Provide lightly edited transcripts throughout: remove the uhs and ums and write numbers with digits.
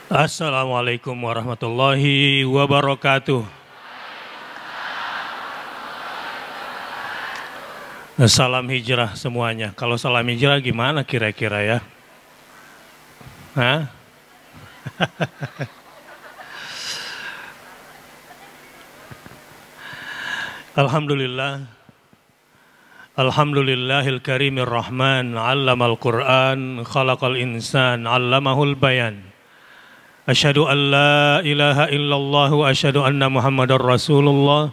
Assalamualaikum warahmatullahi wabarakatuh. Salam hijrah semuanya. Kalau salam hijrah gimana kira-kira ya? Hah? Alhamdulillah. Alhamdulillahil karimir rahman, 'allamal Qur'an, khalaqal insan, 'allamahul bayan. Asyhadu an la ilaha illallah wa asyhadu anna Muhammadar Rasulullah.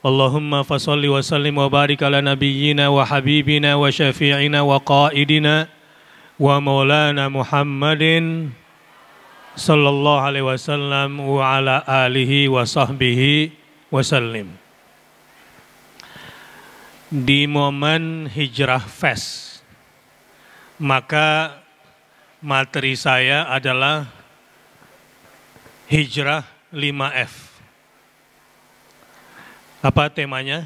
Allahumma fasholli wa sallim wa barik ala nabiyyina wa habibina wa syafi'ina wa qaidina wa maulana Muhammadin sallallahu alaihi wasallam wa ala alihi wa sahbihi wa sallim. Di momen Hijrah Fest, maka materi saya adalah Hijrah 5F. Apa temanya?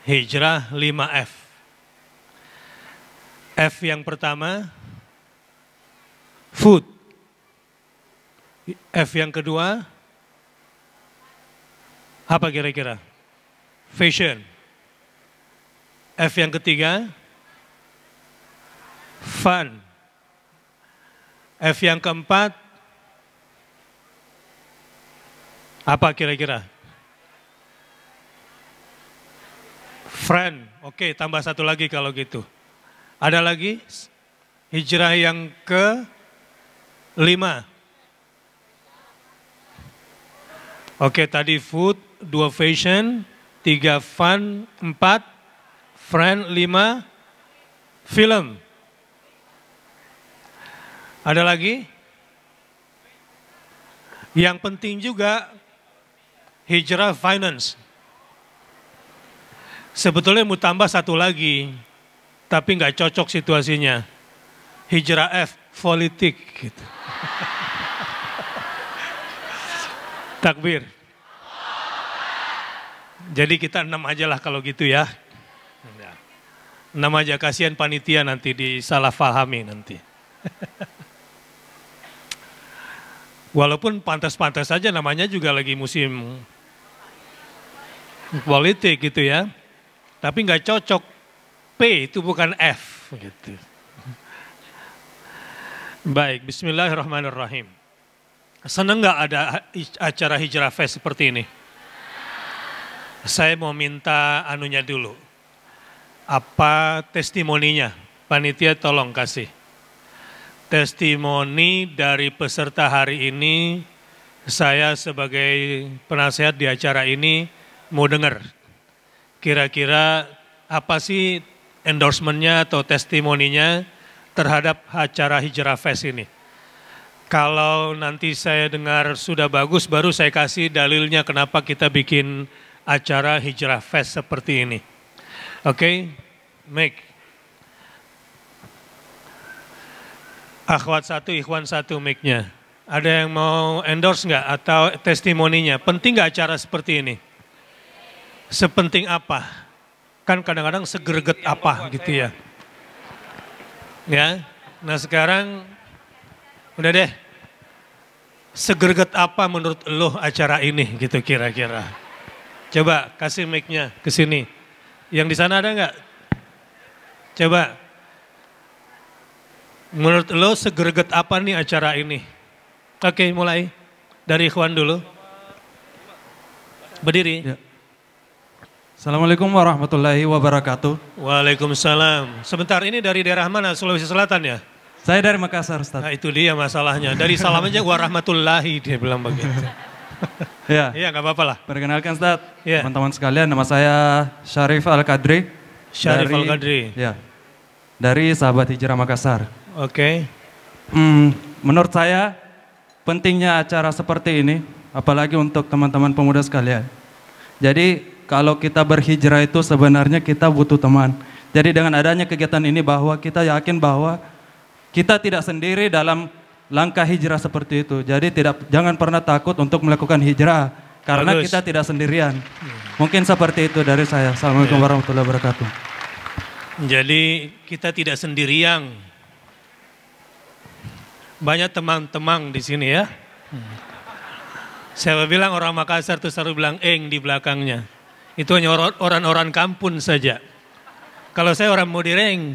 Hijrah 5F. F yang pertama, food. F yang kedua, apa kira-kira? Fashion. F yang ketiga, fun. F yang keempat, apa kira-kira? Friend. Oke, tambah satu lagi kalau gitu. Ada lagi? Hijrah yang ke-5. Oke, tadi food, 2 fashion, 3 fun, 4 friend, 5 film. Ada lagi? Yang penting juga hijrah finance. Sebetulnya mau tambah satu lagi, tapi nggak cocok situasinya. Hijrah F, politik. Gitu. Takbir. Jadi kita 6 aja lah kalau gitu ya. 6 aja, kasihan panitia nanti disalah pahami nanti. Walaupun pantas-pantas saja namanya juga lagi musim politik gitu ya. Tapi nggak cocok. P itu bukan F gitu. Baik, bismillahirrahmanirrahim. Senang nggak ada acara Hijrah Fest seperti ini? Saya mau minta anunya dulu. Apa testimoninya? Panitia tolong kasih. Testimoni dari peserta hari ini, saya sebagai penasehat di acara ini mau dengar. Kira-kira apa sih endorsementnya atau testimoninya terhadap acara Hijrah Fest ini. Kalau nanti saya dengar sudah bagus, baru saya kasih dalilnya kenapa kita bikin acara Hijrah Fest seperti ini. Oke, Mike. Akhwat 1, ikhwan 1 mic-nya. Ada yang mau endorse nggak atau testimoninya? Penting nggak acara seperti ini? Sepenting apa? Kan kadang-kadang segerget apa gitu ya. Ya, nah sekarang udah deh. Segerget apa menurut lo acara ini gitu kira-kira? Coba kasih mic-nya ke sini. Yang di sana ada nggak? Coba. Menurut lo segerget apa nih acara ini? Oke, mulai dari ikhwan dulu. Berdiri. Ya. Assalamualaikum warahmatullahi wabarakatuh. Waalaikumsalam. Sebentar, ini dari daerah mana? Sulawesi Selatan ya? Saya dari Makassar, Ustaz. Nah itu dia masalahnya. Dari salam aja warahmatullahi dia bilang begitu. Ya. Iya nggak apa-apa lah. Perkenalkan Ustaz, ya. Teman-teman sekalian, nama saya Syarif Al-Qadri. Syarif Al-Qadri. Ya. Dari Sahabat Hijrah Makassar. Oke. Menurut saya pentingnya acara seperti ini, apalagi untuk teman-teman pemuda sekalian. Jadi kalau kita berhijrah itu sebenarnya kita butuh teman. Jadi dengan adanya kegiatan ini bahwa kita yakin bahwa kita tidak sendiri dalam langkah hijrah seperti itu. Jadi jangan pernah takut untuk melakukan hijrah karena kita tidak sendirian. Mungkin seperti itu dari saya. Assalamualaikum warahmatullahi wabarakatuh. Jadi kita tidak sendirian. Banyak temang-temang di sini ya. Saya bilang orang Makassar tuh selalu bilang eng di belakangnya. Itu hanya orang-orang kampung saja. Kalau saya orang Mudireng.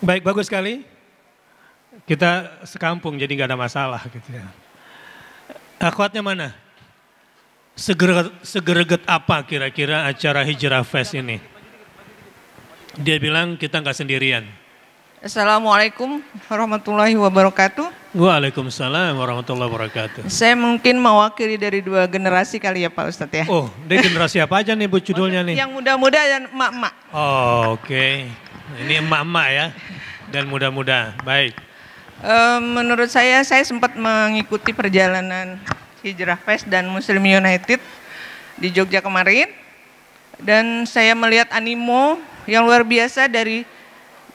Baik, bagus sekali. Kita sekampung jadi nggak ada masalah gitu ya. Akhwatnya mana? Segereget apa kira-kira acara Hijrah Fest ini? Dia bilang kita nggak sendirian. Assalamualaikum warahmatullahi wabarakatuh. Waalaikumsalam warahmatullahi wabarakatuh. Saya mungkin mewakili dari dua generasi kali ya Pak Ustadz ya. Oh, dari generasi apa aja nih Bu judulnya nih? Yang muda-muda dan emak-emak. Oh, oke. Ini emak-emak ya dan muda-muda. Baik. Menurut saya sempat mengikuti perjalanan Hijrah Fest dan Muslim United di Jogja kemarin. Dan saya melihat animo yang luar biasa dari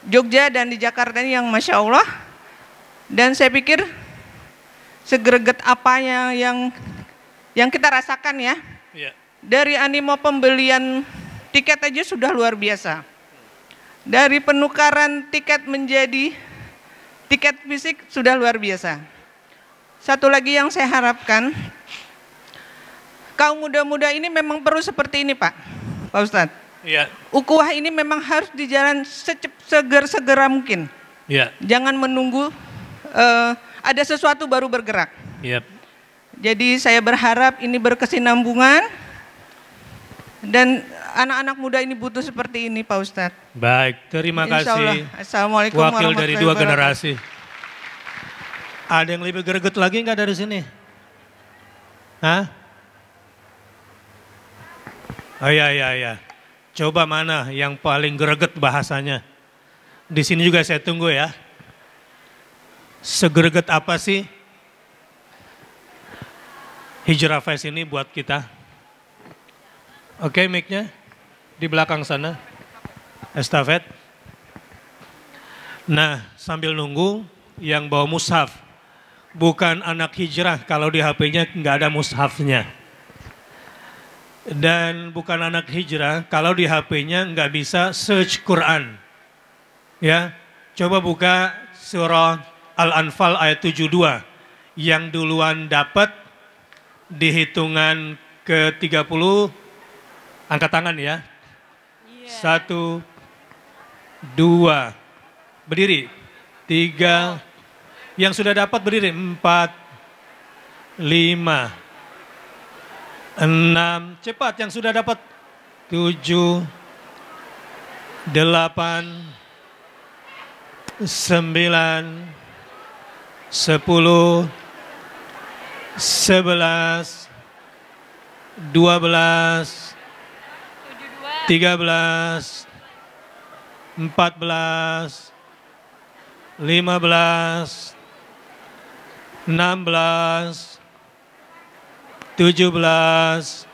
Jogja dan di Jakarta ini yang Masya Allah. Dan saya pikir segreget apa yang kita rasakan ya. Ya. Dari animo pembelian tiket aja sudah luar biasa. Dari penukaran tiket menjadi tiket fisik sudah luar biasa. Satu lagi yang saya harapkan, kaum muda-muda ini memang perlu seperti ini Pak Ustadz. Iya. Ukhuwah ini memang harus dijalan segera mungkin. Iya. Jangan menunggu ada sesuatu baru bergerak. Iya. Jadi saya berharap ini berkesinambungan dan anak-anak muda ini butuh seperti ini Pak Ustadz. Baik, terima kasih. Assalamualaikum Wakil dari dua warahmatullahi wabarakatuh. generasi. Ada yang lebih greget lagi nggak dari sini? Hah? Oh iya. Coba mana yang paling greget bahasanya? Di sini juga saya tunggu ya. Segreget apa sih Hijrah Fest ini buat kita? Oke, mic-nya di belakang sana. Estafet. Nah, sambil nunggu yang bawa mushaf. Bukan anak hijrah kalau di HP-nya nggak ada mushafnya. Dan bukan anak hijrah kalau di HP-nya nggak bisa search Quran. Ya, coba buka surah Al-Anfal ayat 72. Yang duluan dapat di hitungan ke-30, angkat tangan ya. 1, 2, berdiri. 3, yang sudah dapat berdiri. 4, 5, 6, cepat yang sudah dapat. 7, 8, 9, 10, 11, 12, 13, 14, 15, 16, 17,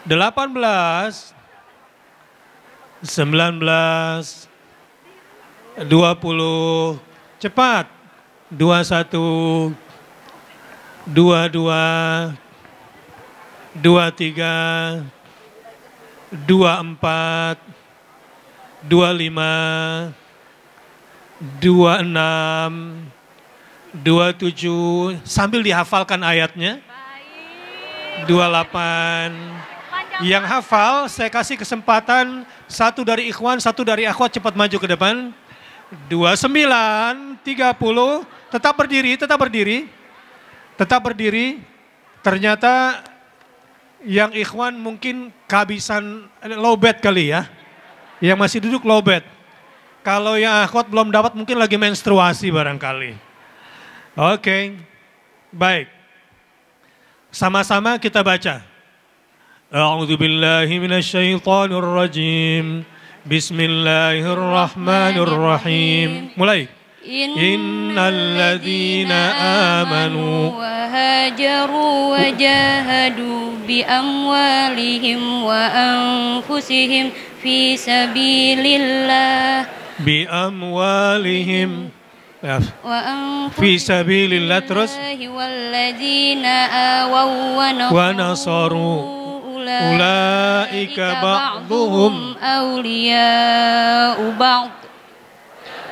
18, 19, 20, cepat, 21, 22, 23, 24, 25, 26, 27, sambil dihafalkan ayatnya. 28, yang hafal saya kasih kesempatan, satu dari ikhwan, satu dari akhwat cepat maju ke depan. 29, 30, tetap berdiri, tetap berdiri. Tetap berdiri, ternyata yang ikhwan mungkin kehabisan lowbat kali ya. Yang masih duduk lowbat. Kalau yang akhwat belum dapat mungkin lagi menstruasi barangkali. Oke, baik. Sama-sama kita baca. A'udzubillahi minasyaitonirrajim. Bismillahirrahmanirrahim. Mulai. Innalladzina amanu wa hajaru wa jahadu bi amwalihim wa anfusihim fi sabilillah. Bi amwalihim fi sabilillah, terus walladzina awaw wa nasaru ulaika ba'duhum awliya'u ba'd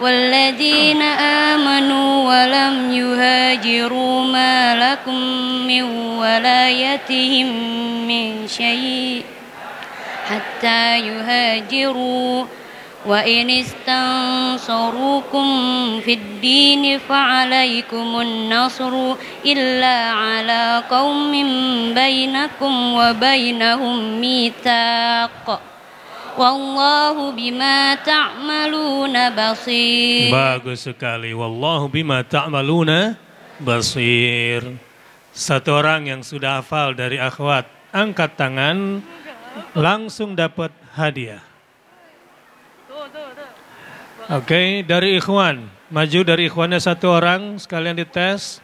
والذين آمنوا ولم يهاجروا ما لكم من ولايتهم من شيء حتى يهاجروا وإن استنصروكم في الدين فعليكم النصر إلا على قوم بينكم وبينهم ميثاق Wallahu bima ta'maluna basir. Bagus sekali. Wallahu bima ta'maluna basir. Satu orang yang sudah hafal dari akhwat, angkat tangan, langsung dapat hadiah. Oke, dari ikhwan. Maju dari ikhwannya satu orang, sekalian dites.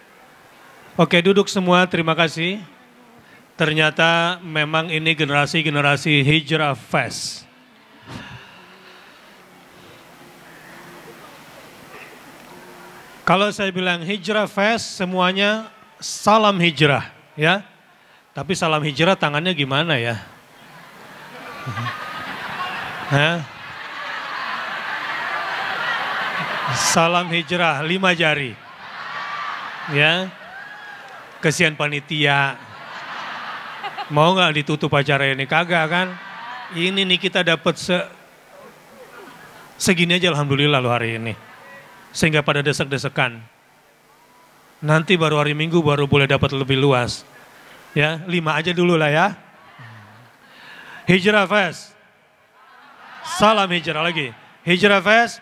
Oke, duduk semua, terima kasih. Ternyata memang ini generasi-generasi Hijrah Fest. Kalau saya bilang Hijrah Fest, semuanya salam hijrah, ya. Tapi salam hijrah tangannya gimana ya? Hah? Salam hijrah 5 jari. Ya. Kesian panitia. Mau nggak ditutup acara ini? Kagak kan? Ini nih kita dapat segini aja alhamdulillah loh hari ini. Sehingga pada desek-desekan. Nanti baru hari Minggu baru boleh dapat lebih luas. Ya, 5 aja dulu lah ya. Hijrah Fest. Salam hijrah lagi. Hijrah Fest.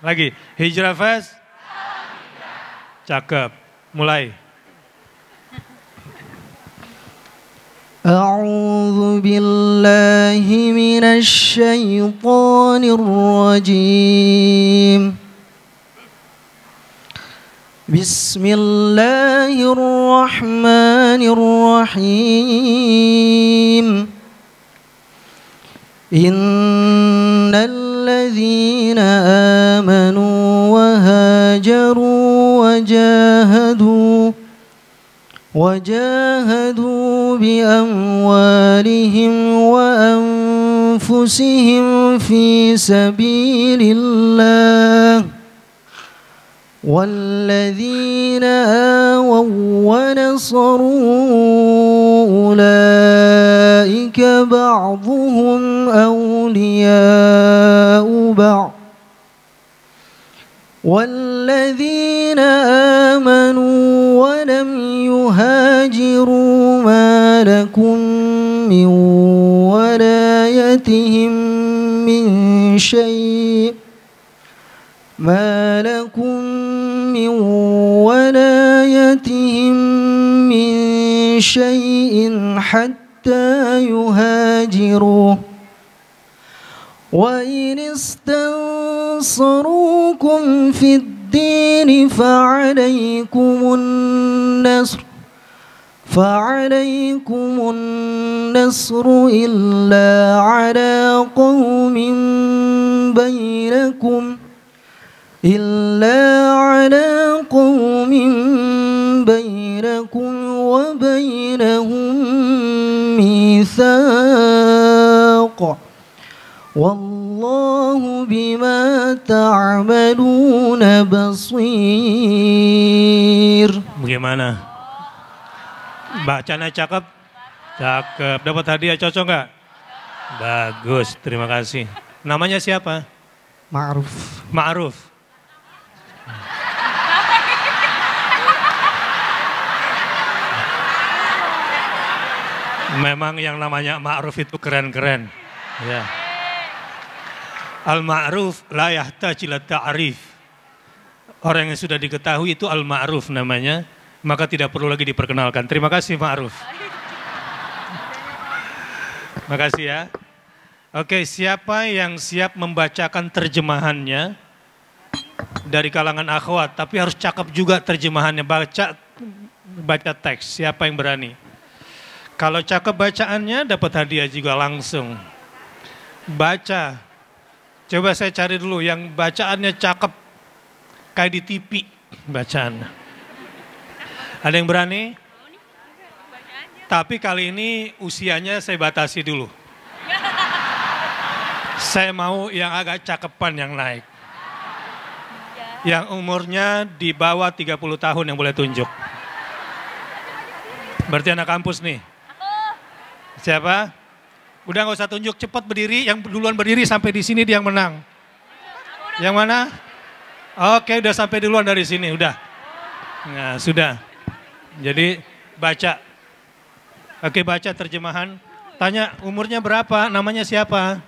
Lagi. Hijrah Fest. Cakep. Mulai. أعوذ بالله من الشيطان الرجيم بسم الله الرحمن الرحيم إن الذين آمنوا وهاجروا وجاهدوا بأموالهم وأنفسهم في سبيل الله والذين آووا ونصروا أولئك بعضهم أولياء بعض والذين آمنوا ولم يهاجروا ما لكم من ولايتهم من شيء حتى يهاجروا وإن استنصروكم في الدين فعليكم النصر إلا على قوم بينكم وبينهم ميثاق والله بما تعملون بصير. Bagaimana? Bacanya cakep? Cakep. Dapat hadiah cocok nggak? Bagus, terima kasih. Namanya siapa? Ma'ruf. Ma'ruf. Memang yang namanya Ma'ruf itu keren-keren. Ya. Al-Ma'ruf la yahtaju ila ta'rif. Orang yang sudah diketahui itu Al-Ma'ruf namanya, maka tidak perlu lagi diperkenalkan. Terima kasih Ma'ruf. Makasih ya. Oke, siapa yang siap membacakan terjemahannya dari kalangan akhwat, tapi harus cakep juga terjemahannya, baca teks. Siapa yang berani? Kalau cakep bacaannya dapat hadiah juga langsung. Baca. Coba saya cari dulu yang bacaannya cakep kayak di TV bacaan. Ada yang berani? Tapi kali ini usianya saya batasi dulu. Saya mau yang agak cakepan yang naik. Yang umurnya di bawah 30 tahun yang boleh tunjuk. Berarti anak kampus nih. Siapa? Udah nggak usah tunjuk, cepat berdiri. Yang duluan berdiri sampai di sini dia yang menang. Yang mana? Oke, udah sampai duluan dari sini, udah. Nah, sudah. Jadi baca. Oke, baca terjemahan. Tanya umurnya berapa, namanya siapa?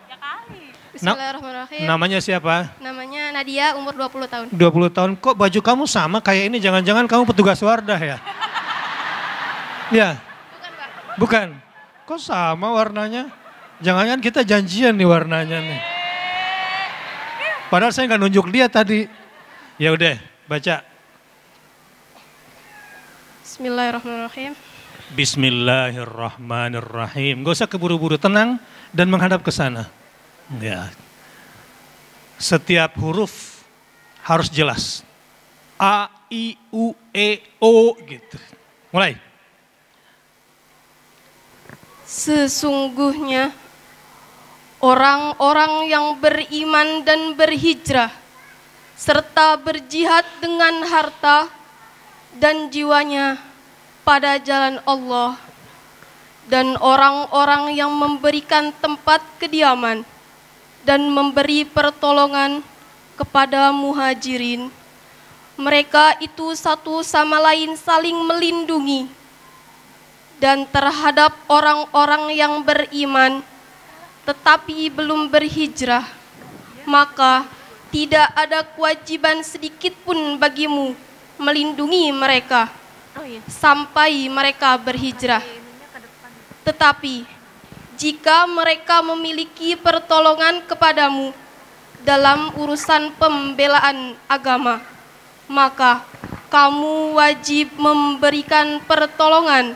Bismillahirrahmanirrahim. Namanya siapa? Namanya Nadia, umur 20 tahun. 20 tahun. Kok baju kamu sama kayak ini? Jangan-jangan kamu petugas Wardah ya? Ya? Bukan, Pak. Bukan? Kok sama warnanya? Jangan-jangan kita janjian nih warnanya nih. Padahal saya nggak nunjuk dia tadi. Ya udah, baca. Bismillahirrahmanirrahim. Bismillahirrahmanirrahim. Gak usah keburu-buru, tenang dan menghadap ke sana. Ya. Setiap huruf harus jelas. A, I, U, E, O gitu. Mulai. Sesungguhnya orang-orang yang beriman dan berhijrah serta berjihad dengan harta dan jiwanya pada jalan Allah, dan orang-orang yang memberikan tempat kediaman dan memberi pertolongan kepada muhajirin. Mereka itu satu sama lain saling melindungi. Dan terhadap orang-orang yang beriman tetapi belum berhijrah, maka tidak ada kewajiban sedikit pun bagimu melindungi mereka sampai mereka berhijrah. Tetapi jika mereka memiliki pertolongan kepadamu dalam urusan pembelaan agama, maka kamu wajib memberikan pertolongan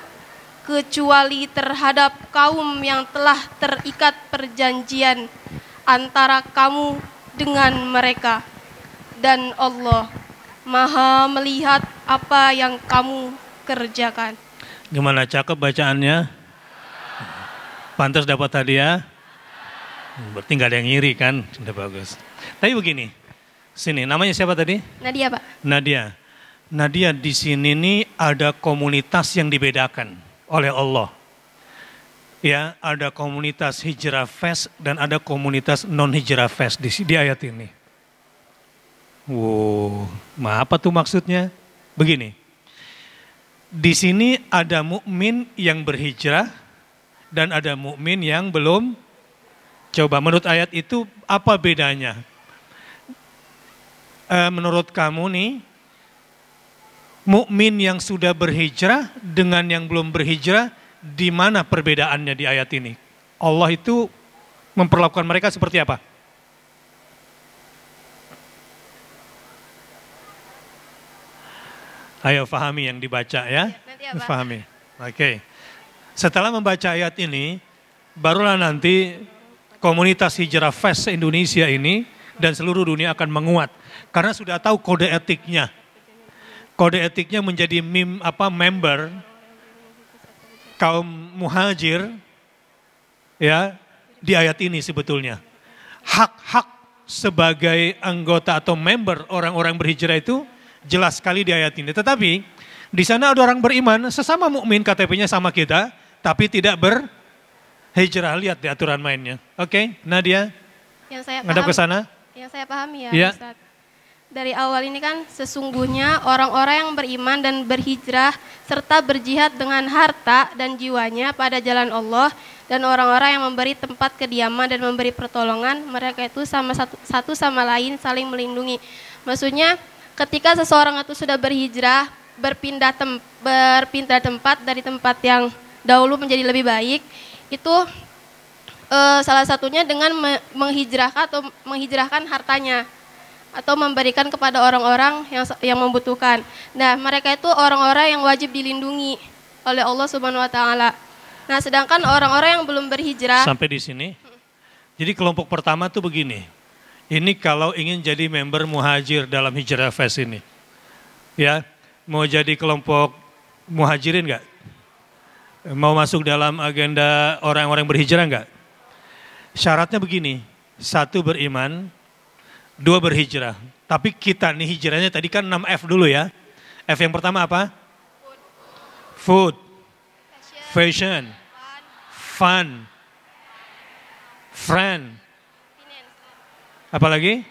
kecuali terhadap kaum yang telah terikat perjanjian antara kamu dengan mereka, dan Allah Maha melihat apa yang kamu kerjakan. Gimana, cakep bacaannya? Pantas dapat hadiah? Berarti nggak ada yang ngiri kan? Udah bagus. Tapi begini, sini namanya siapa tadi? Nadia, Pak. Nadia. Nadia, di sini nih ada komunitas yang dibedakan oleh Allah. Ya, ada komunitas Hijrah Fest dan ada komunitas non Hijrah Fest di ayat ini. Wow, apa tuh maksudnya? Begini, di sini ada mukmin yang berhijrah dan ada mukmin yang belum. Coba menurut ayat itu apa bedanya? Menurut kamu nih, mukmin yang sudah berhijrah dengan yang belum berhijrah, di mana perbedaannya di ayat ini? Allah itu memperlakukan mereka seperti apa? Ayo fahami yang dibaca ya. Fahami. Oke. Setelah membaca ayat ini, barulah nanti komunitas Hijrah Fest Indonesia ini dan seluruh dunia akan menguat. Karena sudah tahu kode etiknya. Kode etiknya menjadi member kaum muhajir ya di ayat ini sebetulnya. Hak-hak sebagai anggota atau member orang-orang berhijrah itu jelas sekali di ayat ini. Tetapi di sana ada orang beriman, sesama mukmin, KTP-nya sama kita, tapi tidak berhijrah. Lihat di aturan mainnya. Oke, Nadia. Yang saya ngadap ke sana. Yang saya pahami ya, ya. Ustaz. Dari awal ini kan sesungguhnya orang-orang yang beriman dan berhijrah serta berjihad dengan harta dan jiwanya pada jalan Allah, dan orang-orang yang memberi tempat kediaman dan memberi pertolongan, mereka itu satu sama lain saling melindungi. Maksudnya ketika seseorang itu sudah berhijrah, berpindah tempat dari tempat yang dahulu menjadi lebih baik, itu salah satunya dengan menghijrahkan hartanya atau memberikan kepada orang-orang yang membutuhkan. Nah, mereka itu orang-orang yang wajib dilindungi oleh Allah Subhanahu wa taala. Nah, sedangkan orang-orang yang belum berhijrah. Sampai di sini. Jadi kelompok pertama tuh begini. Ini kalau ingin jadi member muhajir dalam Hijrah Fest ini. Ya, mau jadi kelompok muhajirin enggak? Mau masuk dalam agenda orang-orang berhijrah enggak? Syaratnya begini. 1 beriman, 2 berhijrah. Tapi kita nih hijrahnya tadi kan 6F dulu ya. F yang pertama apa? Food, fashion, fun, friend. Apa lagi?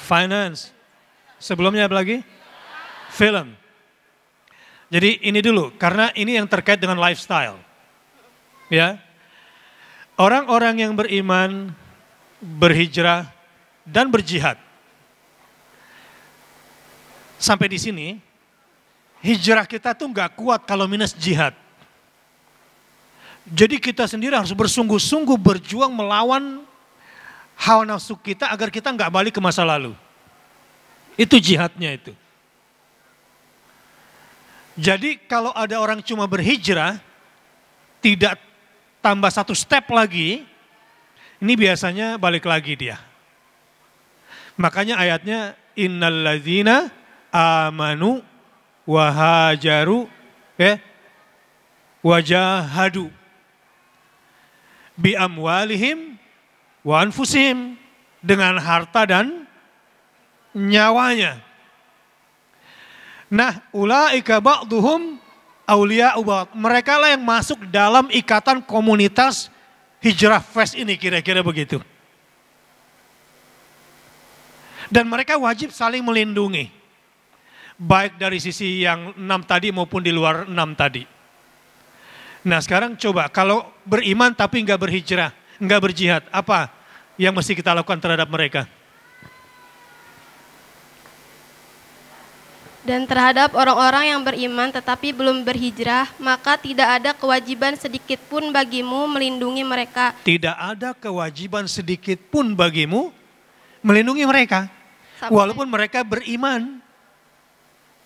Finance. Sebelumnya apa lagi? Film. Jadi ini dulu, karena ini yang terkait dengan lifestyle. Ya. Orang-orang yang beriman, berhijrah, dan berjihad. Sampai di sini, hijrah kita tuh nggak kuat kalau minus jihad. Jadi kita sendiri harus bersungguh-sungguh berjuang melawan hawa nafsu kita agar kita nggak balik ke masa lalu. Itu jihadnya itu. Jadi kalau ada orang cuma berhijrah, tidak tambah 1 step lagi, ini biasanya balik lagi dia. Makanya ayatnya innalladzina amanu wahajaru wajahadu bi amwalihim wa anfusihim, dengan harta dan nyawanya. Nah, ulaika ba'duhum awliya'u ba'd. Mereka lah yang masuk dalam ikatan komunitas Hijrah Fest ini, kira-kira begitu. Dan mereka wajib saling melindungi. Baik dari sisi yang 6 tadi maupun di luar 6 tadi. Nah sekarang coba, kalau beriman tapi nggak berhijrah, nggak berjihad, apa yang mesti kita lakukan terhadap mereka? Dan terhadap orang-orang yang beriman tetapi belum berhijrah, maka tidak ada kewajiban sedikit pun bagimu melindungi mereka. Tidak ada kewajiban sedikit pun bagimu melindungi mereka. Walaupun mereka beriman.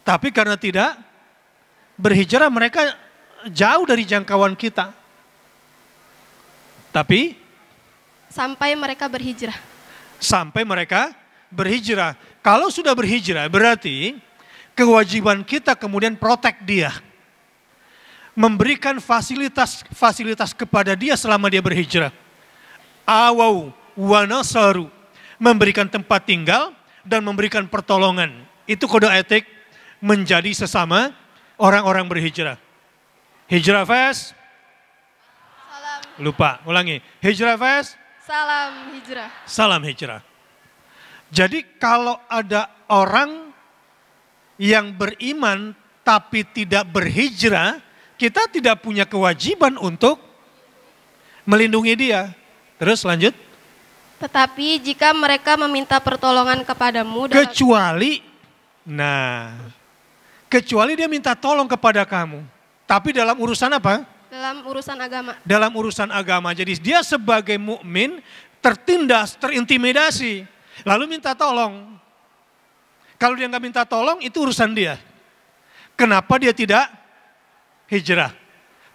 Tapi karena tidak berhijrah, mereka jauh dari jangkauan kita. Tapi sampai mereka berhijrah. Sampai mereka berhijrah. Kalau sudah berhijrah berarti kewajiban kita kemudian protect dia. Memberikan fasilitas kepada dia selama dia berhijrah. Awau wa nasaru. Memberikan tempat tinggal dan memberikan pertolongan. Itu kode etik menjadi sesama orang-orang berhijrah. Hijrah Fest. Salam. Lupa, ulangi. Hijrah Fest. Salam hijrah. Salam hijrah. Jadi kalau ada orang yang beriman tapi tidak berhijrah, kita tidak punya kewajiban untuk melindungi dia. Terus lanjut. Tetapi jika mereka meminta pertolongan kepadamu, kecuali dia minta tolong kepada kamu. Tapi dalam urusan apa? Dalam urusan agama. Dalam urusan agama. Jadi dia sebagai mukmin tertindas, terintimidasi, lalu minta tolong. Kalau dia nggak minta tolong, itu urusan dia. Kenapa dia tidak hijrah?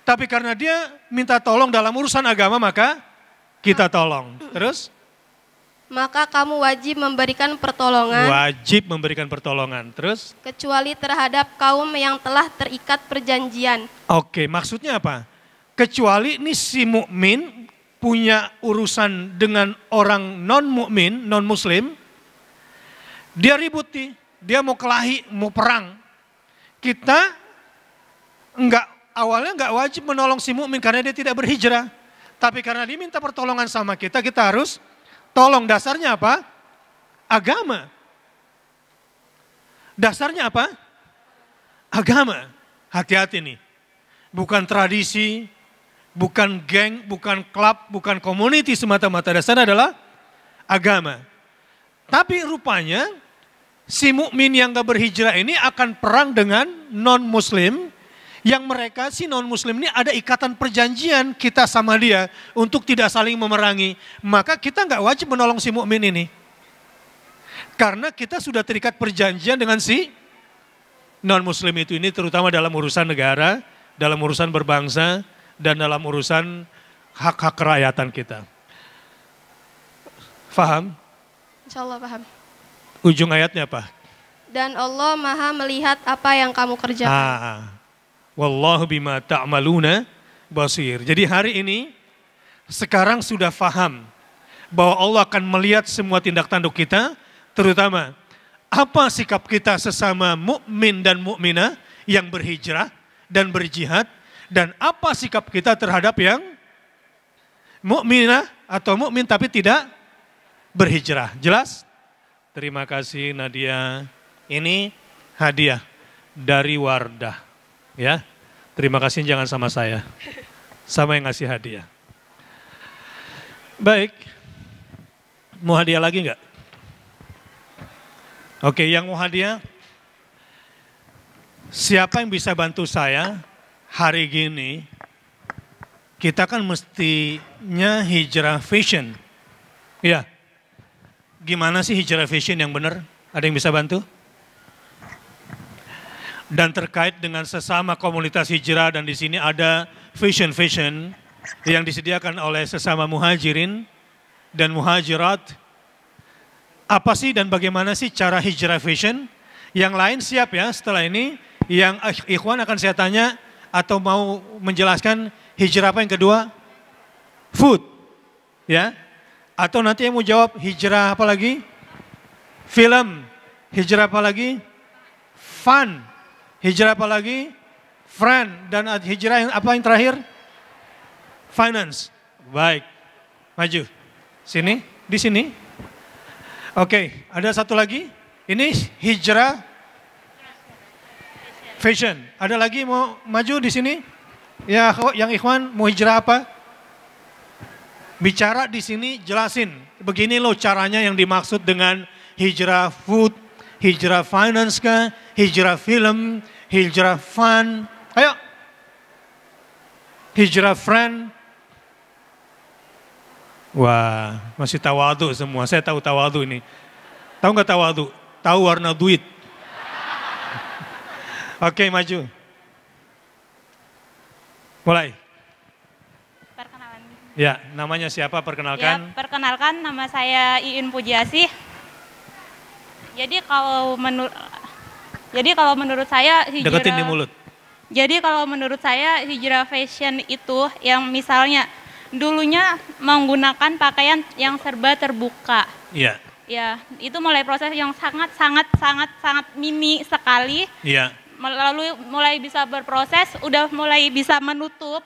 Tapi karena dia minta tolong dalam urusan agama, maka kita tolong. Terus? Maka kamu wajib memberikan pertolongan. Wajib memberikan pertolongan. Terus? Kecuali terhadap kaum yang telah terikat perjanjian. Oke, maksudnya apa? Kecuali ini si mukmin punya urusan dengan orang non-mukmin, non-muslim. Dia ribut nih, dia mau kelahi, mau perang. Kita awalnya nggak wajib menolong si mukmin karena dia tidak berhijrah. Tapi karena dia minta pertolongan sama kita harus tolong. Dasarnya apa? Agama. Dasarnya apa? Agama. Hati-hati nih. Bukan tradisi, bukan geng, bukan klub, bukan community semata-mata. Dasarnya adalah agama. Tapi rupanya si mukmin yang gak berhijrah ini akan perang dengan non-muslim. Yang mereka si non-muslim ini ada ikatan perjanjian kita sama dia untuk tidak saling memerangi. Maka kita nggak wajib menolong si mukmin ini. Karena kita sudah terikat perjanjian dengan si non-muslim itu ini, terutama dalam urusan negara, dalam urusan berbangsa, dan dalam urusan hak-hak kerakyatan kita. Faham? Insya Allah paham. Ujung ayatnya apa? Dan Allah Maha melihat apa yang kamu kerjakan. Wallahu bima ta'maluna basir. Jadi hari ini sekarang sudah faham bahwa Allah akan melihat semua tindak tanduk kita, terutama apa sikap kita sesama mukmin dan mukminah yang berhijrah dan berjihad, dan apa sikap kita terhadap yang mukminah atau mukmin tapi tidak berhijrah. Jelas? Terima kasih Nadia. Ini hadiah dari Wardah. Ya, terima kasih, jangan sama saya. Sama yang ngasih hadiah. Baik. Mau hadiah lagi enggak? Oke, yang mau hadiah, siapa yang bisa bantu saya hari gini? Kita kan mestinya hijrah fashion. Ya, gimana sih hijrah fashion yang benar? Ada yang bisa bantu? Dan terkait dengan sesama komunitas hijrah, dan di sini ada fashion yang disediakan oleh sesama muhajirin dan muhajirat. Apa sih dan bagaimana sih cara hijrah fashion? Yang lain siap ya setelah ini. Yang ikhwan akan saya tanya atau mau menjelaskan hijrah apa yang kedua? Food. Ya. Atau nanti yang mau jawab hijrah apa lagi? Film. Hijrah apa lagi? Fun. Hijrah apa lagi? Friend. Dan hijrah yang apa yang terakhir? Finance. Baik. Maju. Sini. Di sini. Oke, ada satu lagi. Ini hijrah fashion. Ada lagi mau maju di sini? Ya, yang ikhwan mau hijrah apa? Bicara di sini, jelasin. Begini loh caranya yang dimaksud dengan hijrah food, hijrah finance kah, hijrah film, hijrah fun. Ayo. Hijrah friend. Wah, masih tawadu semua. Saya tahu tawadu ini. Tahu nggak tawadu? Tahu warna duit. Oke, maju. Mulai. Perkenalan. Ya, namanya siapa? Perkenalkan. Ya, perkenalkan, nama saya Iin Pujiasih. Jadi kalau menurut saya hijrah. Deketin di mulut. Jadi kalau menurut saya hijrah fashion itu yang misalnya dulunya menggunakan pakaian yang serba terbuka. Iya. Ya, itu mulai proses yang sangat mini sekali. Iya. Lalu mulai bisa berproses, udah mulai bisa menutup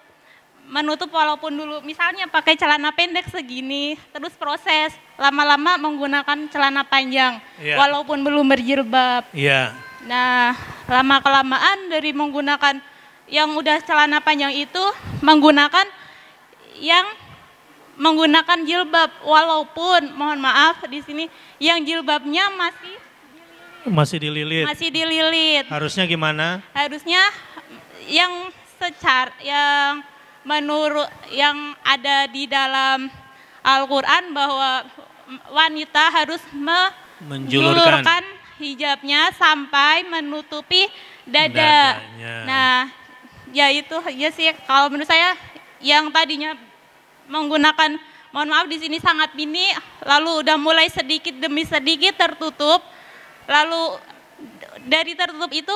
walaupun dulu misalnya pakai celana pendek segini, terus proses lama-lama menggunakan celana panjang, walaupun belum berjilbab. Iya. Nah, lama-kelamaan dari menggunakan yang udah celana panjang itu menggunakan jilbab, walaupun mohon maaf di sini yang jilbabnya masih dililit. Harusnya gimana? Harusnya yang menurut yang ada di dalam Al-Quran bahwa wanita harus menjulurkan hijabnya sampai menutupi dada. Dadanya. Nah, ya itu ya sih kalau menurut saya yang tadinya menggunakan, mohon maaf di sini sangat mini, lalu udah mulai sedikit demi sedikit tertutup. Lalu dari tertutup itu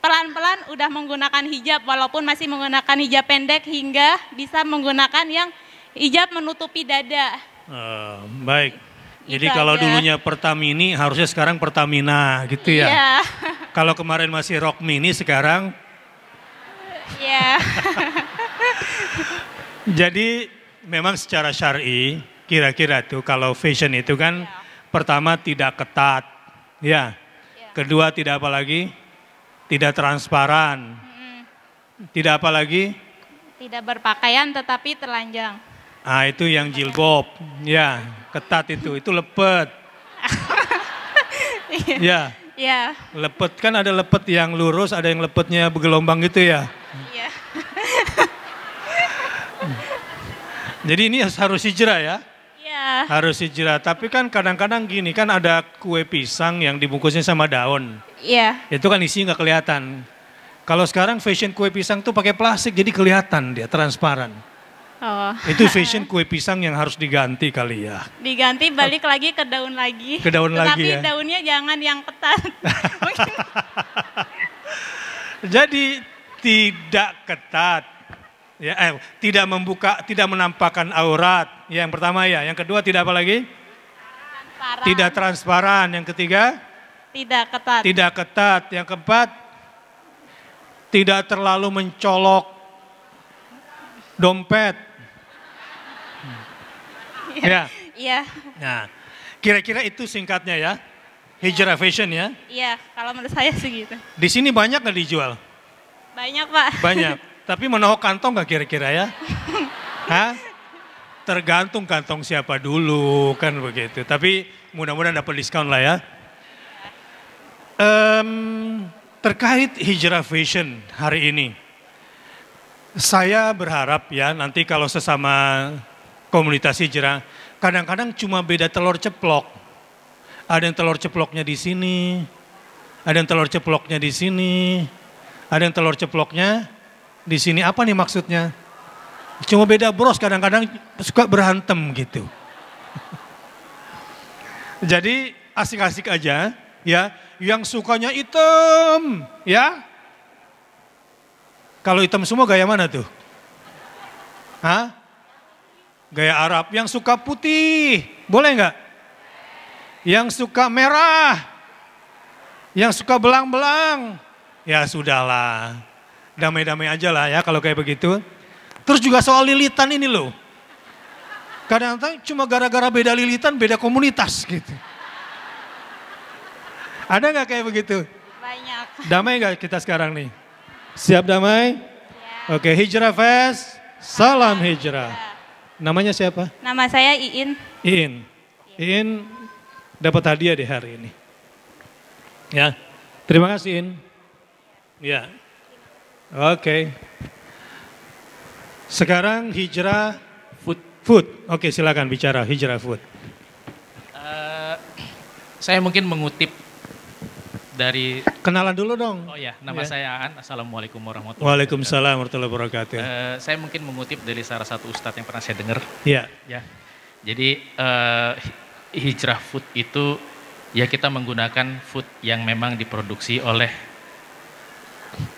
pelan-pelan udah menggunakan hijab walaupun masih menggunakan hijab pendek hingga bisa menggunakan yang hijab menutupi dada. Baik. Jadi kalau dulunya Pertamini harusnya sekarang Pertamina gitu ya. Iya. Kalau kemarin masih Rock Mini sekarang. Iya. Jadi memang secara syar'i kira-kira tuh kalau fashion itu kan pertama tidak ketat. Ya, kedua tidak apa lagi? Tidak transparan. Tidak apa lagi? Tidak berpakaian tetapi telanjang. Ah, itu yang jilbab. Ya, ketat itu lepet. Ya. Ya. Lepet kan ada lepet yang lurus, ada yang lepetnya bergelombang gitu ya. Iya. Jadi ini harus hijrah ya. Iya. Harus hijrah, tapi kan kadang-kadang gini kan ada kue pisang yang dibungkusnya sama daun. Iya. Itu kan isinya nggak kelihatan. Kalau sekarang fashion kue pisang tuh pakai plastik jadi kelihatan dia transparan. Oh. Itu fashion kue pisang yang harus diganti kali ya. Diganti balik lagi ke daun lagi. Ke daun lagi ya. Tapi daunnya jangan yang ketat. Jadi tidak ketat, Ya, tidak membuka, tidak menampakkan aurat. Ya, yang pertama ya. Yang kedua tidak apa lagi? Transparan. Tidak transparan. Yang ketiga? Tidak ketat. Tidak ketat. Yang keempat? Tidak terlalu mencolok dompet. Ya. Iya. Nah, kira-kira itu singkatnya ya. Hijrah fashion ya. Iya, kalau menurut saya segitu. Di sini banyak nggak dijual? Banyak, Pak. Banyak. Tapi menohok kantong nggak kira-kira ya? Hah? Tergantung kantong siapa dulu kan begitu. Tapi mudah-mudahan dapat diskon lah ya. Terkait hijrah fashion hari ini. Saya berharap ya nanti kalau sesama komunitas hijrah. Kadang-kadang cuma beda telur ceplok. Ada yang telur ceploknya di sini. Ada yang telur ceploknya di sini. Ada yang telur ceploknya di sini. Apa nih maksudnya? Cuma beda bros, kadang-kadang suka berantem gitu. Jadi asik-asik aja ya. Yang sukanya hitam ya. Kalau hitam semua gaya mana tuh? Hah? Gaya Arab. Yang suka putih, boleh nggak? Yang suka merah, yang suka belang-belang, ya sudahlah. Damai-damai aja lah ya kalau kayak begitu. Terus juga soal lilitan ini loh. Kadang-kadang cuma gara-gara beda lilitan, beda komunitas gitu. Ada nggak kayak begitu? Banyak. Damai nggak kita sekarang nih? Siap damai? Ya. Oke, Hijrah Fest, salam hijrah. Namanya siapa? Nama saya Iin. Iin. Iin dapat hadiah di hari ini. Ya, terima kasih In. Ya, oke. Sekarang hijrah food. Oke, silakan bicara hijrah food. Saya mungkin mengutip dari. Kenalan dulu dong. Oh ya, nama saya Aan. Assalamualaikum warahmatullahi wabarakatuh. Waalaikumsalam warahmatullahi wabarakatuh. Saya mungkin mengutip dari salah satu ustadz yang pernah saya dengar. Iya. Ya. Jadi hijrah food itu ya kita menggunakan food yang memang diproduksi oleh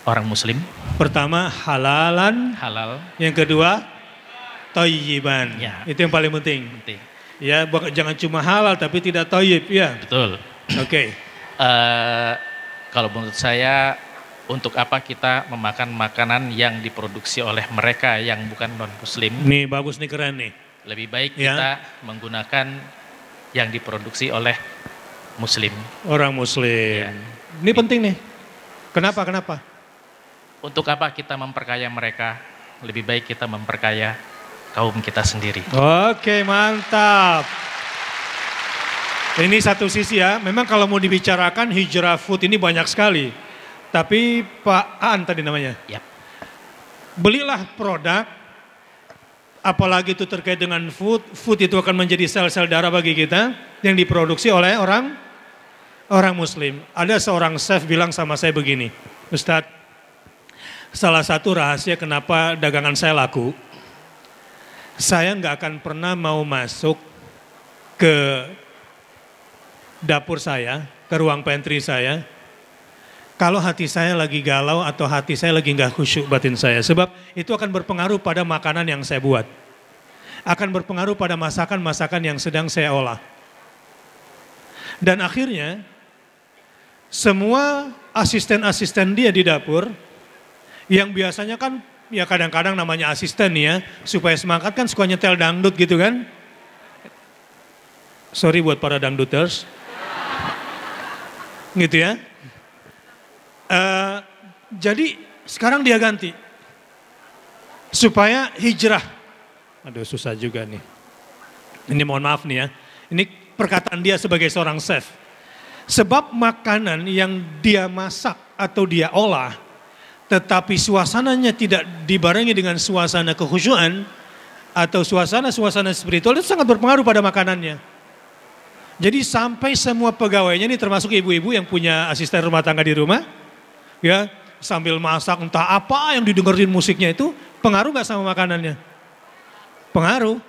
orang muslim. Pertama halalan. Halal. Yang kedua thayyiban. Ya. Itu yang paling penting. Penting. Ya, jangan cuma halal tapi tidak thayyib ya. Betul. Oke. Kalau menurut saya untuk apa kita memakan makanan yang diproduksi oleh mereka yang bukan non muslim? Nih bagus nih, keren nih. Lebih baik Ya. kita menggunakan yang diproduksi oleh muslim. Orang muslim. Ya. Ini penting nih. Kenapa? Untuk apa kita memperkaya mereka? Lebih baik kita memperkaya kaum kita sendiri. Oke, mantap. Ini satu sisi ya, memang kalau mau dibicarakan hijrah food ini banyak sekali. Tapi Pak An tadi namanya. Yap. Belilah produk, apalagi itu terkait dengan food itu akan menjadi sel-sel darah bagi kita yang diproduksi oleh orang muslim. Ada seorang chef bilang sama saya begini, Ustadz, salah satu rahasia kenapa dagangan saya laku, saya nggak akan pernah mau masuk ke dapur saya, ke ruang pantry saya, kalau hati saya lagi galau atau hati saya lagi nggak khusyuk batin saya. Sebab itu akan berpengaruh pada makanan yang saya buat. Akan berpengaruh pada masakan-masakan yang sedang saya olah. Dan akhirnya, semua asisten-asisten dia di dapur, yang biasanya kan ya kadang-kadang namanya asisten nih ya, supaya semangat kan suka nyetel dangdut gitu kan. Sorry buat para dangduters. Gitu ya. Jadi sekarang dia ganti. Supaya hijrah. Aduh susah juga nih. Ini mohon maaf nih ya. Ini perkataan dia sebagai seorang chef. Sebab makanan yang dia masak atau dia olah, tetapi suasananya tidak dibarengi dengan suasana kekhusyuan atau suasana-suasana spiritual, itu sangat berpengaruh pada makanannya. Jadi sampai semua pegawainya ini termasuk ibu-ibu yang punya asisten rumah tangga di rumah, ya sambil masak entah apa yang didengerin musiknya itu, pengaruh nggak sama makanannya? Pengaruh,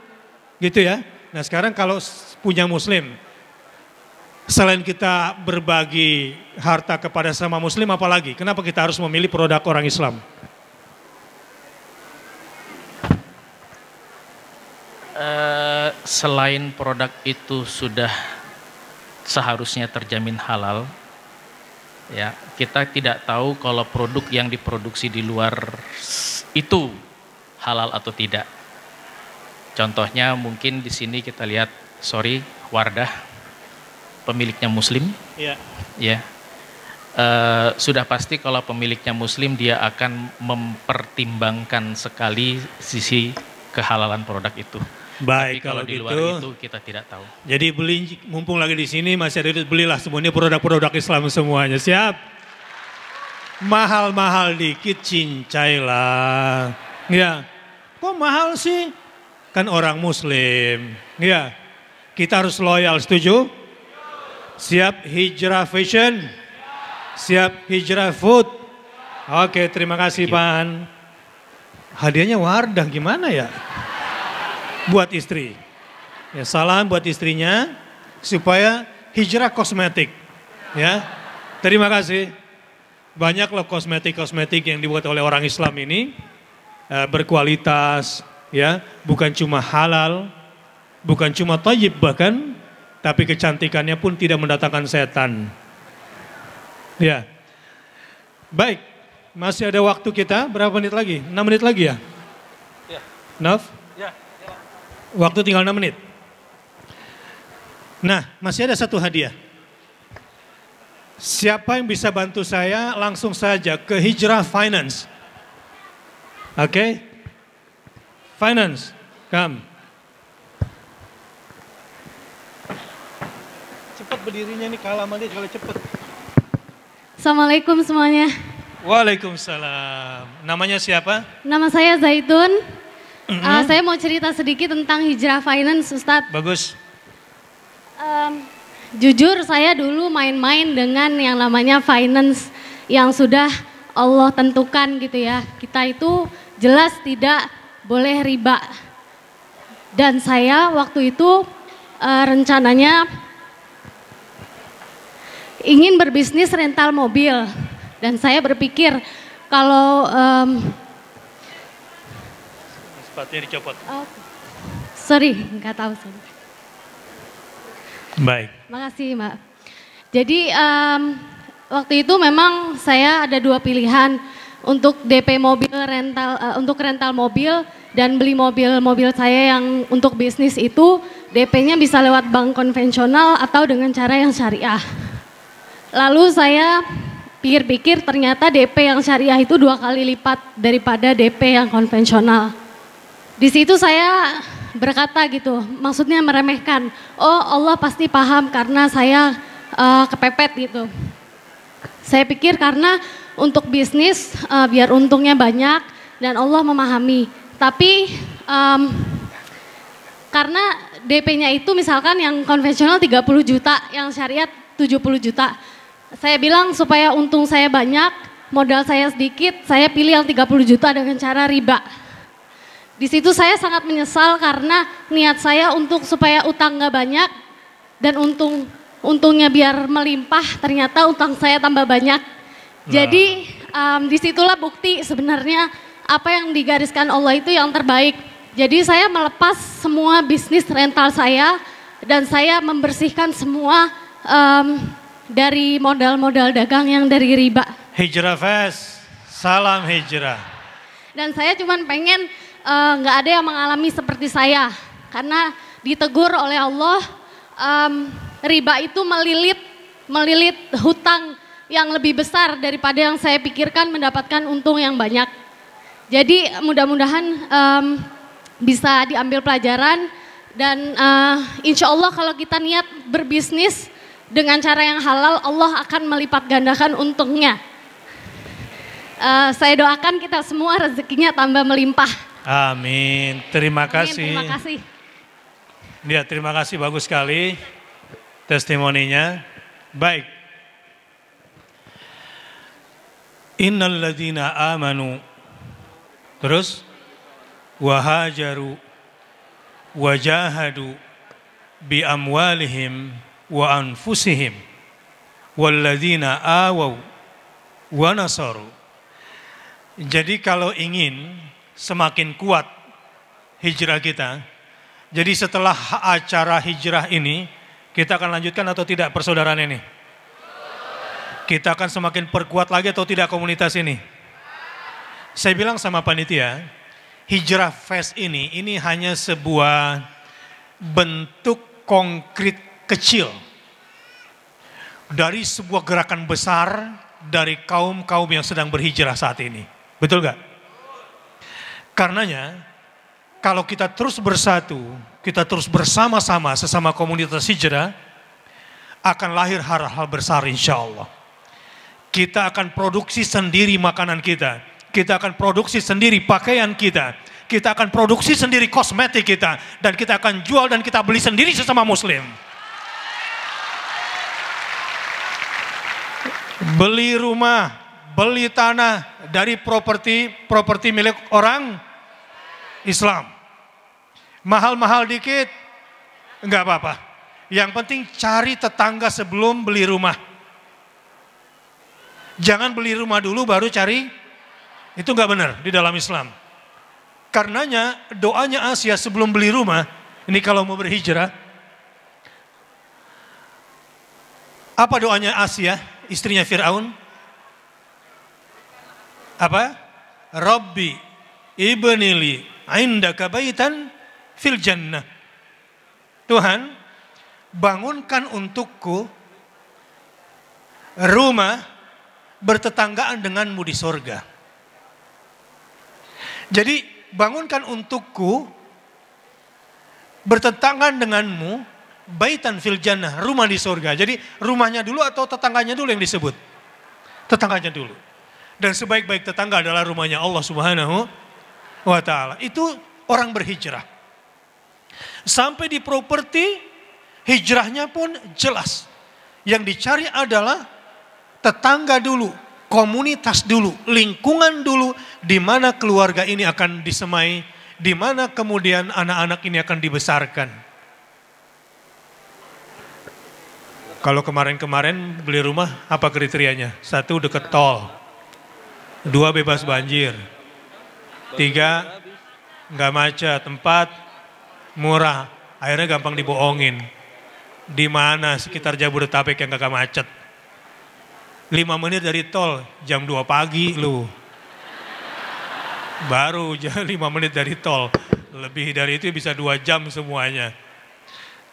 gitu ya. Nah sekarang kalau punya muslim, selain kita berbagi harta kepada sama muslim, apalagi? Kenapa kita harus memilih produk orang Islam? selain produk itu sudah seharusnya terjamin halal, ya, kita tidak tahu kalau produk yang diproduksi di luar itu halal atau tidak. Contohnya mungkin di sini kita lihat, Wardah, pemiliknya Muslim, ya. Sudah pasti kalau pemiliknya Muslim dia akan mempertimbangkan sekali sisi kehalalan produk itu. Baik, tapi kalau di luar itu kita tidak tahu. Jadi beli, mumpung lagi di sini masih ada duit, belilah semuanya produk-produk Islam semuanya. Siap? Mahal-mahal dikit cincailah. Ya. Kok mahal sih? Kan orang Muslim. Ya. Kita harus loyal, setuju? Siap Hijrah Fashion? Siap Hijrah Food? Oke, terima kasih Pan. Hadiahnya Wardah gimana ya? Buat istri. Ya, salam buat istrinya supaya hijrah kosmetik. Ya. Terima kasih. Banyak loh kosmetik-kosmetik yang dibuat oleh orang Islam ini berkualitas, ya, bukan cuma halal, bukan cuma thayyib bahkan, tapi kecantikannya pun tidak mendatangkan setan. Ya. Baik, masih ada waktu kita berapa menit lagi? 6 menit lagi ya? Ya. Naf? Ya. Waktu tinggal 6 menit. Nah, masih ada satu hadiah. Siapa yang bisa bantu saya langsung saja ke Hijrah Finance. Oke? Finance, come. Cepat berdirinya nih, kalah sama dia kalau cepat. Assalamualaikum semuanya. Waalaikumsalam. Namanya siapa? Nama saya Zaitun. Saya mau cerita sedikit tentang Hijrah Finance, Ustadz. Bagus. Jujur saya dulu main-main dengan yang namanya finance yang sudah Allah tentukan gitu ya. Kita itu jelas tidak boleh riba. Dan saya waktu itu rencananya ingin berbisnis rental mobil. Dan saya berpikir kalau sepatunya dicopot. Oh, sorry, nggak tahu. Sorry. Baik. Makasih, Mbak. Jadi waktu itu memang saya ada dua pilihan untuk DP mobil rental, untuk rental mobil dan beli mobil saya yang untuk bisnis itu DP-nya bisa lewat bank konvensional atau dengan cara yang syariah. Lalu saya pikir-pikir ternyata DP yang syariah itu 2 kali lipat daripada DP yang konvensional. Di situ saya berkata gitu, maksudnya meremehkan, oh Allah pasti paham karena saya kepepet gitu. Saya pikir karena untuk bisnis biar untungnya banyak dan Allah memahami. Tapi karena DP-nya itu misalkan yang konvensional 30 juta, yang syariat 70 juta. Saya bilang supaya untung saya banyak, modal saya sedikit, saya pilih yang 30 juta dengan cara riba. Di situ saya sangat menyesal karena niat saya untuk supaya utang nggak banyak dan untungnya biar melimpah, ternyata utang saya tambah banyak. Jadi disitulah bukti sebenarnya apa yang digariskan Allah itu yang terbaik. Jadi saya melepas semua bisnis rental saya dan saya membersihkan semua dari modal-modal dagang yang dari riba. Hijrah Fest, salam hijrah. Dan saya cuman pengen nggak ada yang mengalami seperti saya karena ditegur oleh Allah, riba itu melilit hutang yang lebih besar daripada yang saya pikirkan mendapatkan untung yang banyak. Jadi mudah-mudahan bisa diambil pelajaran dan insya Allah kalau kita niat berbisnis dengan cara yang halal, Allah akan melipat gandakan untungnya. Saya doakan kita semua rezekinya tambah melimpah. Amin. Terima kasih. Terima kasih. Ya, terima kasih, bagus sekali testimoninya. Baik. Innal ladzina amanu. Terus wahajaru wajahadu bi amwalihim wa anfusihim walladzina awaw wa nasaru. Jadi kalau ingin semakin kuat hijrah kita, Jadi setelah acara hijrah ini, kita akan lanjutkan atau tidak persaudaraan ini? Kita akan semakin perkuat lagi atau tidak komunitas ini? Saya bilang sama panitia, Hijrah Fest ini hanya sebuah bentuk konkret kecil dari sebuah gerakan besar dari kaum-kaum yang sedang berhijrah saat ini. Betul gak? Karenanya, kalau kita terus bersatu, kita terus bersama-sama sesama komunitas hijrah, akan lahir hal-hal besar insya Allah. Kita akan produksi sendiri makanan kita. Kita akan produksi sendiri pakaian kita. Kita akan produksi sendiri kosmetik kita. Dan kita akan jual dan kita beli sendiri sesama muslim. Beli rumah, beli tanah dari properti milik orang Islam. Mahal-mahal dikit, enggak apa-apa. Yang penting cari tetangga sebelum beli rumah. Jangan beli rumah dulu baru cari, itu enggak benar di dalam Islam. Karenanya doanya Asia sebelum beli rumah, ini kalau mau berhijrah. Apa doanya Asia, istrinya Fir'aun? Apa? Rabbi ibnili indaka baitan fil jannah. Tuhan, bangunkan untukku rumah bertetanggaan denganmu di sorga. Jadi bangunkan untukku bertetanggaan denganmu baitan fil jannah, rumah di sorga. Jadi rumahnya dulu atau tetangganya dulu yang disebut? Tetangganya dulu. Dan sebaik-baik tetangga adalah rumahnya Allah Subhanahu wa ta'ala. Itu orang berhijrah. Sampai di properti, hijrahnya pun jelas. Yang dicari adalah tetangga dulu, komunitas dulu, lingkungan dulu, di mana keluarga ini akan disemai, di mana kemudian anak-anak ini akan dibesarkan. Kalau kemarin-kemarin beli rumah, apa kriterianya? 1, dekat tol. 2, bebas banjir. 3, nggak macet. 4, murah, akhirnya gampang dibohongin. Di mana sekitar Jabodetabek yang gak macet? 5 menit dari tol, jam 2 pagi lu. Baru 5 menit dari tol. Lebih dari itu bisa 2 jam semuanya.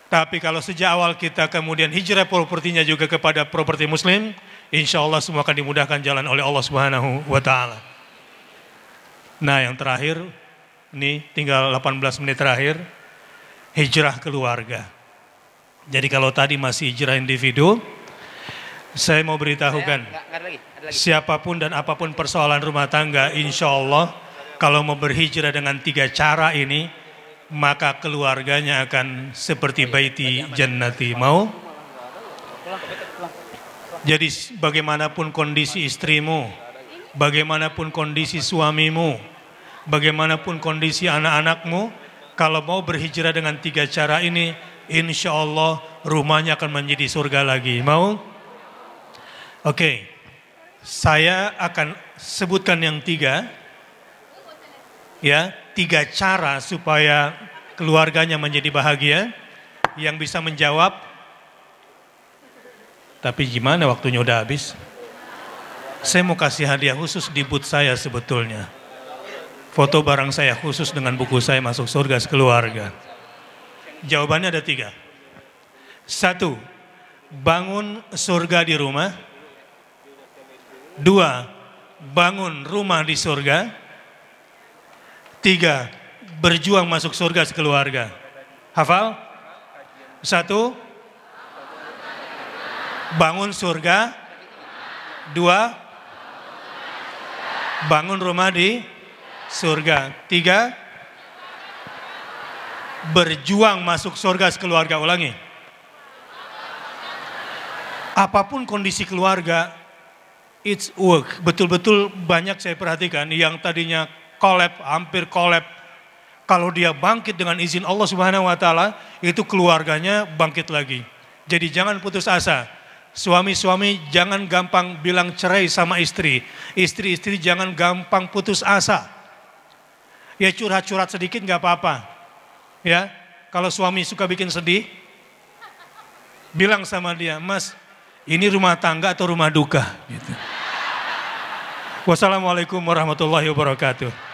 Tapi kalau sejak awal kita kemudian hijrah propertinya juga kepada properti muslim, insya Allah semua akan dimudahkan jalan oleh Allah Subhanahu wa ta'ala. Nah yang terakhir, ini tinggal 18 menit terakhir. Hijrah keluarga. Jadi kalau tadi masih hijrah individu, saya mau beritahukan, siapapun dan apapun persoalan rumah tangga, insya Allah kalau mau berhijrah dengan 3 cara ini, maka keluarganya akan seperti baiti jannati. Mau? Jadi bagaimanapun kondisi istrimu, bagaimanapun kondisi suamimu, bagaimanapun kondisi anak-anakmu, kalau mau berhijrah dengan 3 cara ini, insya Allah rumahnya akan menjadi surga lagi. Mau? Oke, saya akan sebutkan yang 3. Ya, 3 cara supaya keluarganya menjadi bahagia. Yang bisa menjawab. Tapi gimana waktunya udah habis? Saya mau kasih hadiah khusus di booth saya sebetulnya. Foto barang saya khusus dengan buku saya masuk surga sekeluarga. Jawabannya ada 3. 1, bangun surga di rumah. 2, bangun rumah di surga. 3, berjuang masuk surga sekeluarga. Hafal? 1, bangun surga. 2, bangun rumah di surga. 3, berjuang masuk surga sekeluarga. Ulangi. Apapun kondisi keluarga, it's work. Betul-betul banyak saya perhatikan yang tadinya collab, hampir collab. Kalau dia bangkit dengan izin Allah Subhanahu wa ta'ala, itu keluarganya bangkit lagi. Jadi jangan putus asa. Suami-suami jangan gampang bilang cerai sama istri. Istri-istri jangan gampang putus asa. Ya curhat-curhat sedikit nggak apa-apa. Ya, kalau suami suka bikin sedih, bilang sama dia, Mas, ini rumah tangga atau rumah duka? Gitu. Wassalamualaikum warahmatullahi wabarakatuh.